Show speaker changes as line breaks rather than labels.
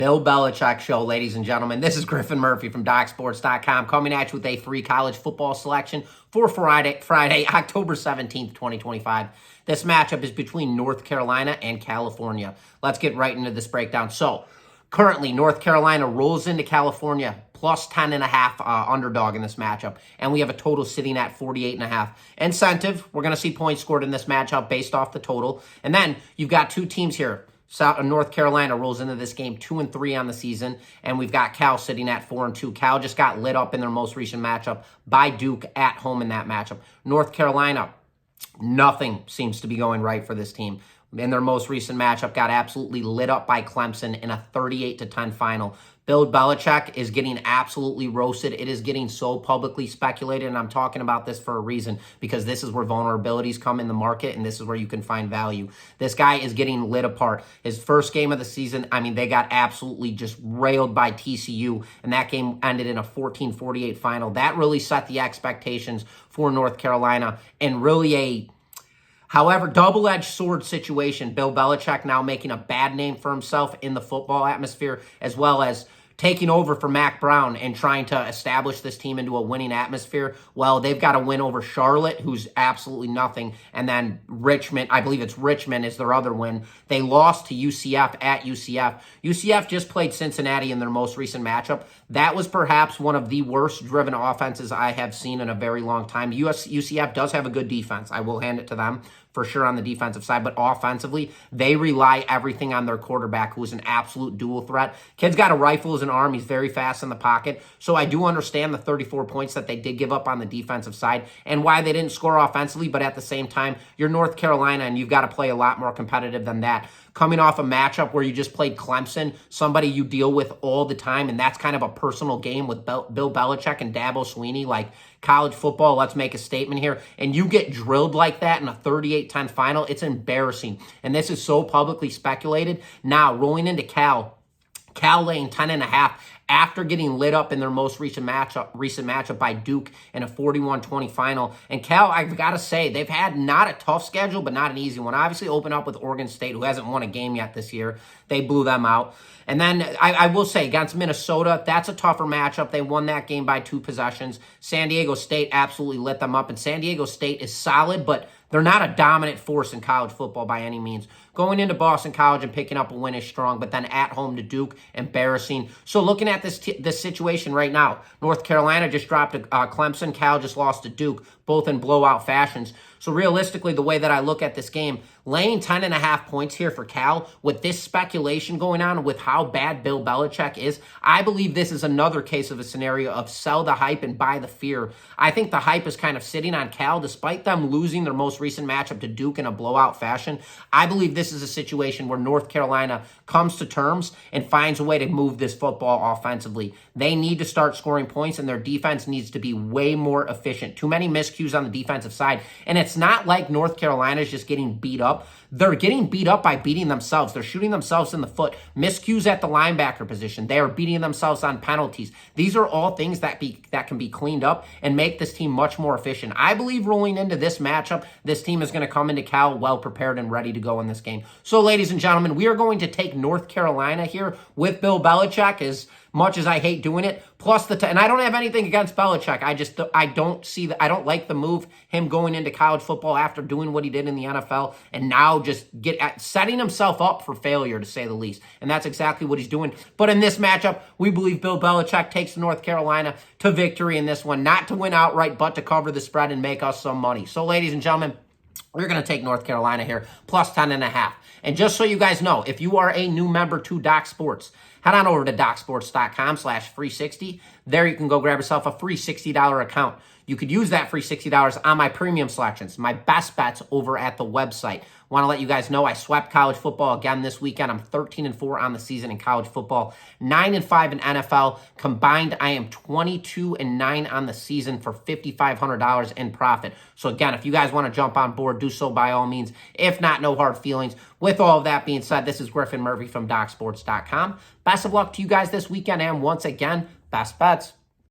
Bill Belichick Show, ladies and gentlemen. This is Griffin Murphy from docsports.com coming at you with a free college football selection for Friday, October 17th, 2025. This matchup is between North Carolina and California. Let's get right into this breakdown. So, currently, North Carolina rolls into California plus 10.5 underdog in this matchup. And we have a total sitting at 48.5. Incentive, we're going to see points scored in this matchup based off the total. And then you've got two teams here. North Carolina rolls into this game 2-3 on the season, and we've got Cal sitting at 4-2. Cal just got lit up in their most recent matchup by Duke at home in that matchup. North Carolina, nothing seems to be going right for this team. In their most recent matchup, got absolutely lit up by Clemson in a 38-10 final. Bill Belichick is getting absolutely roasted. It is getting so publicly speculated, and I'm talking about this for a reason, because this is where vulnerabilities come in the market, and this is where you can find value. This guy is getting lit apart. His first game of the season, they got absolutely just railed by TCU, and that game ended in a 14-48 final. That really set the expectations for North Carolina, and really however, double-edged sword situation. Bill Belichick now making a bad name for himself in the football atmosphere, as well as taking over for Mac Brown and trying to establish this team into a winning atmosphere. Well, they've got a win over Charlotte, who's absolutely nothing. And then Richmond, I believe it's Richmond is their other win. They lost to UCF at UCF. UCF just played Cincinnati in their most recent matchup. That was perhaps one of the worst driven offenses I have seen in a very long time. UCF does have a good defense. I will hand it to them for sure on the defensive side, but offensively, they rely everything on their quarterback, who is an absolute dual threat. Kid's got a rifle as an arm. He's very fast in the pocket. So I do understand the 34 points that they did give up on the defensive side and why they didn't score offensively, but at the same time, you're North Carolina and you've got to play a lot more competitive than that. Coming off a matchup where you just played Clemson, somebody you deal with all the time, and that's kind of a personal game with Bill Belichick and Dabo Swinney, like college football, let's make a statement here, and you get drilled like that in a 38-10 final, it's embarrassing. And this is so publicly speculated. Now, rolling into Cal laying 10.5 after getting lit up in their most recent matchup by Duke in a 41-20 final. And Cal, I've got to say, they've had not a tough schedule, but not an easy one. Obviously, open up with Oregon State, who hasn't won a game yet this year. They blew them out. And then I will say, against Minnesota, that's a tougher matchup. They won that game by 2 possessions. San Diego State absolutely lit them up. And San Diego State is solid, but they're not a dominant force in college football by any means. Going into Boston College and picking up a win is strong, but then at home to Duke, embarrassing. So looking at this situation right now, North Carolina just dropped Clemson. Cal just lost to Duke, both in blowout fashions. So realistically, the way that I look at this game, laying 10.5 points here for Cal, with this speculation going on with how bad Bill Belichick is, I believe this is another case of a scenario of sell the hype and buy the fear. I think the hype is kind of sitting on Cal, despite them losing their most recent matchup to Duke in a blowout fashion. I believe this is a situation where North Carolina comes to terms and finds a way to move this football offensively. They need to start scoring points, and their defense needs to be way more efficient. Too many miscues on the defensive side, and it's not like North Carolina is just getting beat up. They're getting beat up by beating themselves. They're shooting themselves in the foot. Miscues at the linebacker position. They are beating themselves on penalties. These are all things that can be cleaned up and make this team much more efficient. I believe rolling into this matchup, this team is going to come into Cal well prepared and ready to go in this game. So, ladies and gentlemen, we are going to take North Carolina here with Bill Belichick, as much as I hate doing it, plus and I don't have anything against Belichick. I don't like the move, him going into college football after doing what he did in the NFL, and now just setting himself up for failure, to say the least. And that's exactly what he's doing. But in this matchup, we believe Bill Belichick takes North Carolina to victory in this one, not to win outright, but to cover the spread and make us some money. So, ladies and gentlemen, we're going to take North Carolina here, plus 10.5. And just so you guys know, if you are a new member to Doc Sports, head on over to docsports.com/free60. There you can go grab yourself a free $60 account. You could use that free $60 on my premium selections, my best bets over at the website. Want to let you guys know I swept college football again this weekend. I'm 13-4 on the season in college football, 9-5 in NFL. Combined, I am 22-9 on the season for $5,500 in profit. So again, if you guys want to jump on board, do so by all means. If not, no hard feelings. With all of that being said, this is Griffin Murphy from docsports.com. Best of luck to you guys this weekend, and once again, best bets.